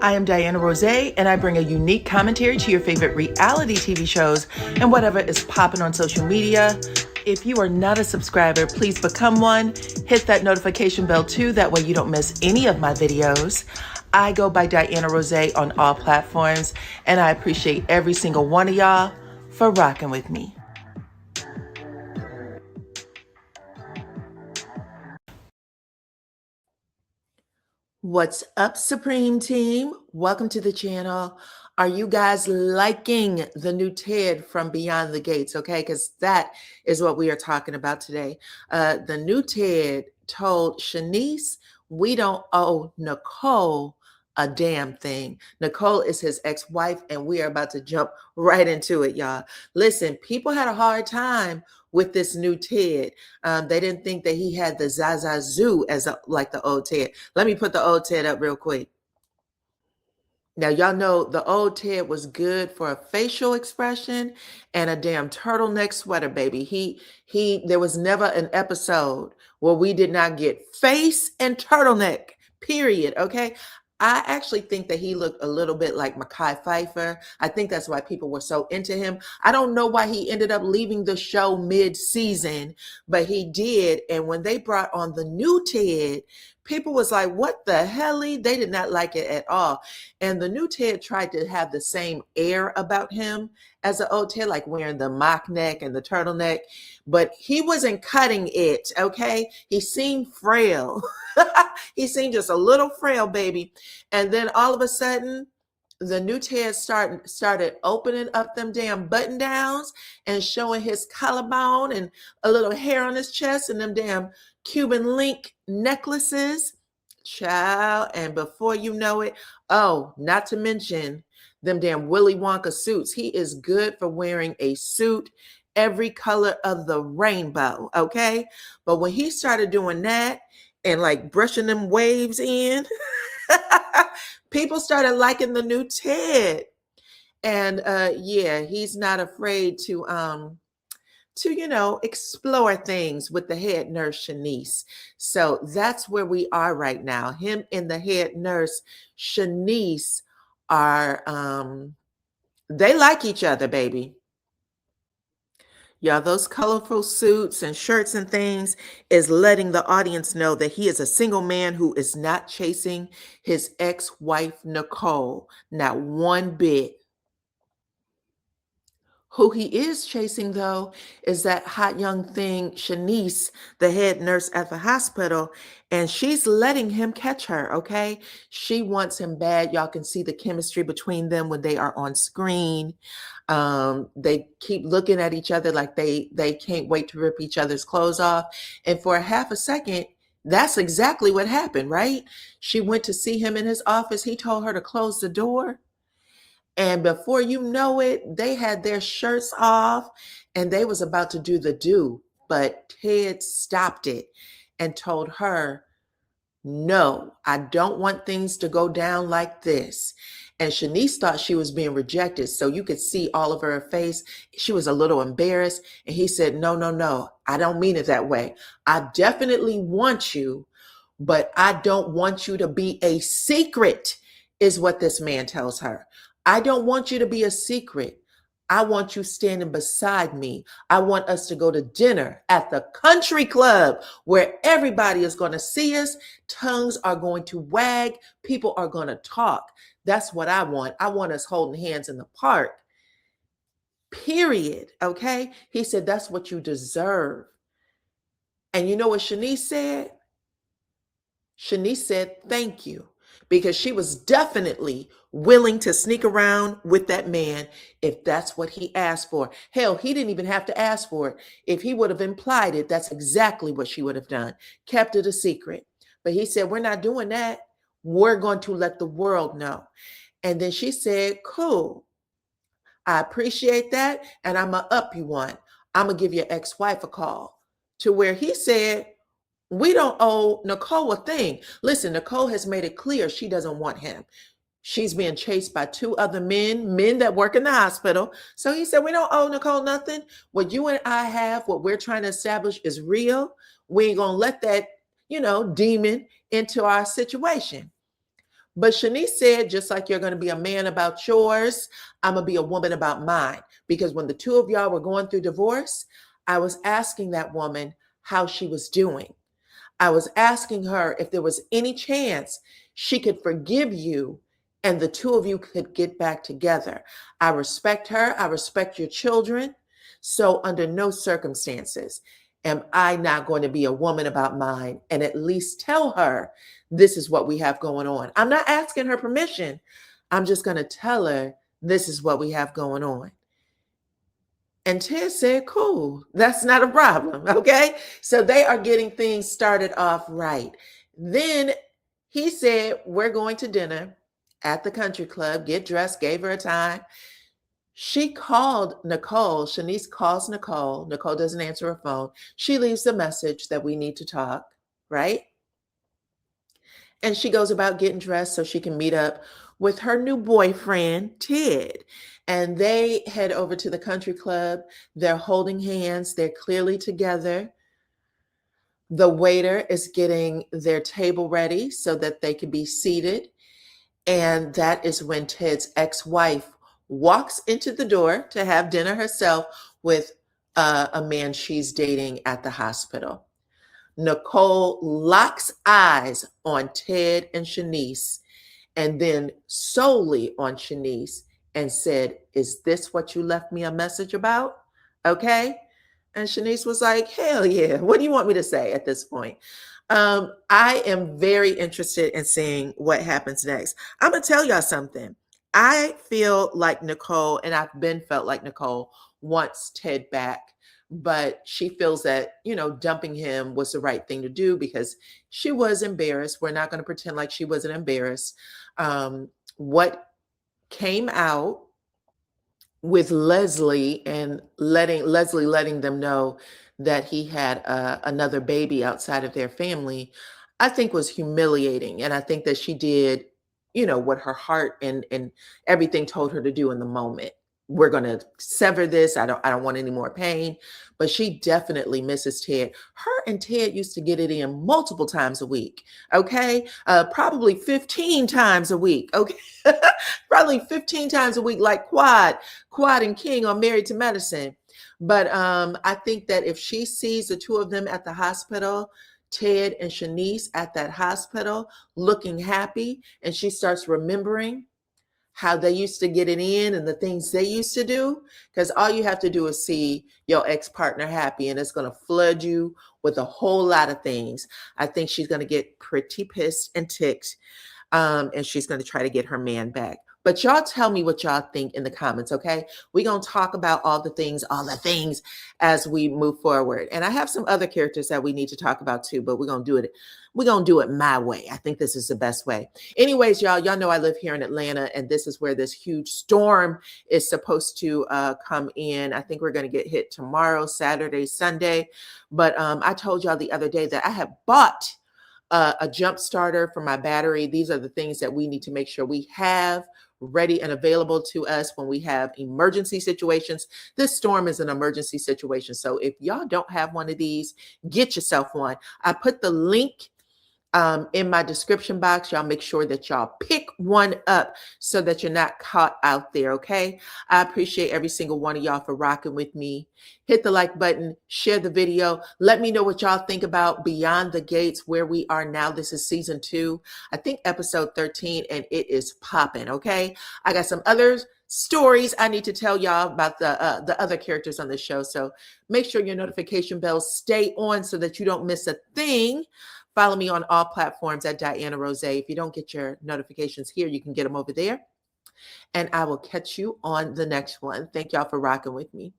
I am DYANAROZAY, and I bring a unique commentary to your favorite reality TV shows and whatever is popping on social media. If you are not a subscriber, please become one. Hit that notification bell too, that way you don't miss any of my videos. I go by DYANAROZAY on all platforms, and I appreciate every single one of y'all for rocking with me. What's up, Supreme Team? Welcome to the channel. Are you guys liking the new Ted from Beyond the Gates? Okay, because that is what we are talking about today. The new Ted told Chenise, we don't owe Nicole a damn thing. Nicole is his ex-wife, and we are about to jump right into it, y'all. Listen, people had a hard time with this new Ted. They didn't think that he had the Zaza Zoo like the old Ted. Let me put the old Ted up real quick. Now, y'all know the old Ted was good for a facial expression and a damn turtleneck sweater, baby. There was never an episode where we did not get face and turtleneck, period, okay? I actually think that he looked a little bit like Mekhi Phifer. I think that's why people were so into him. I don't know why he ended up leaving the show mid-season, but he did. And when they brought on the new Ted, people was like, what the hell? They did not like it at all. And the new Ted tried to have the same air about him as the old Ted, like wearing the mock neck and the turtleneck, but he wasn't cutting it, okay? He seemed frail. He seemed just a little frail, baby. And then all of a sudden, the new Ted started opening up them damn button downs and showing his collarbone and a little hair on his chest and them damn Cuban link necklaces, child. And before you know it, oh, not to mention them damn Willy Wonka suits. He is good for wearing a suit every color of the rainbow, okay? But when he started doing that and like brushing them waves in, people started liking the new Ted. And yeah, he's not afraid to explore things with the head nurse Chenise. So that's where we are right now. Him and the head nurse Chenise are they like each other, baby. Yeah, those colorful suits and shirts and things is letting the audience know that he is a single man who is not chasing his ex-wife, Nicole, not one bit. Who he is chasing, though, is that hot young thing, Chenise, the head nurse at the hospital, and she's letting him catch her, okay? She wants him bad. Y'all can see the chemistry between them when they are on screen. They keep looking at each other like they can't wait to rip each other's clothes off. And for a half a second, that's exactly what happened, right? She went to see him in his office. He told her to close the door. And before you know it, they had their shirts off and they was about to do the do. But Ted stopped it and told her, no, I don't want things to go down like this. And Chenise thought she was being rejected. So you could see all over her face. She was a little embarrassed. And he said, no, no, no, I don't mean it that way. I definitely want you, but I don't want you to be a secret, is what this man tells her. I don't want you to be a secret. I want you standing beside me. I want us to go to dinner at the country club where everybody is going to see us. Tongues are going to wag. People are going to talk. That's what I want. I want us holding hands in the park. Period. Okay? He said, that's what you deserve. And you know what Chenise said? Chenise said, thank you. Because she was definitely willing to sneak around with that man if that's what he asked for. Hell, he didn't even have to ask for it. If he would have implied it, that's exactly what she would have done. Kept it a secret. But he said, we're not doing that. We're going to let the world know. And then she said, cool. I appreciate that. And I'm going to up you one. I'm going to give your ex-wife a call. To where he said, we don't owe Nicole a thing. Listen, Nicole has made it clear she doesn't want him. She's being chased by two other men that work in the hospital. So he said, we don't owe Nicole nothing. What you and I have, what we're trying to establish is real. We ain't going to let that, demon into our situation. But Chenise said, just like you're going to be a man about yours, I'm going to be a woman about mine. Because when the two of y'all were going through divorce, I was asking that woman how she was doing. I was asking her if there was any chance she could forgive you and the two of you could get back together. I respect her. I respect your children. So, under no circumstances am I not going to be a woman about mine and at least tell her this is what we have going on. I'm not asking her permission. I'm just going to tell her this is what we have going on. And Ted said, cool, that's not a problem. Okay. So they are getting things started off right. Then he said, we're going to dinner at the country club, get dressed, gave her a time. She called Nicole. Chenise calls Nicole. Nicole doesn't answer her phone. She leaves a message that we need to talk, right? And she goes about getting dressed so she can meet up with her new boyfriend, Ted. And they head over to the country club. They're holding hands. They're clearly together. The waiter is getting their table ready so that they can be seated. And that is when Ted's ex-wife walks into the door to have dinner herself with a man she's dating at the hospital. Nicole locks eyes on Ted and Chenise, and then solely on Chenise, and said, is this what you left me a message about? Okay. And Chenise was like, hell yeah. What do you want me to say at this point? I am very interested in seeing what happens next. I'm going to tell y'all something. I feel like Nicole, and I've been felt like Nicole, wants Ted back, but she feels that, dumping him was the right thing to do because she was embarrassed. We're not going to pretend like she wasn't embarrassed. What came out with Leslie and letting them know that he had another baby outside of their family, I think was humiliating. And I think that she did, what her heart and everything told her to do in the moment. We're going to sever this. I don't want any more pain. But she definitely misses Ted. Her and Ted used to get it in multiple times a week. Okay. Probably 15 times a week. Okay. Probably 15 times a week, like Quad and King on Married to Medicine. But I think that if she sees the two of them at the hospital, Ted and Chenise at that hospital looking happy, and she starts remembering how they used to get it in and the things they used to do, because all you have to do is see your ex-partner happy and it's going to flood you with a whole lot of things. I think she's going to get pretty pissed and ticked, and she's going to try to get her man back. But y'all tell me what y'all think in the comments, okay? We're going to talk about all the things as we move forward. And I have some other characters that we need to talk about too, but we're going to do it. We're going to do it my way. I think this is the best way. Anyways, y'all know I live here in Atlanta, and this is where this huge storm is supposed to come in. I think we're going to get hit tomorrow, Saturday, Sunday. But I told y'all the other day that I have bought a jump starter for my battery. These are the things that we need to make sure we have ready and available to us when we have emergency situations. This storm is an emergency situation. So if y'all don't have one of these, get yourself one. I put the link in my description box. Y'all make sure that y'all pick one up so that you're not caught out there, okay? I appreciate every single one of y'all for rocking with me. Hit the like button, share the video. Let me know what y'all think about Beyond the Gates, where we are now. This is season 2, I think episode 13, and it is popping, okay? I got some other stories I need to tell y'all about the other characters on the show. So make sure your notification bells stay on so that you don't miss a thing. Follow me on all platforms at DYANAROZAY. If you don't get your notifications here, you can get them over there. And I will catch you on the next one. Thank y'all for rocking with me.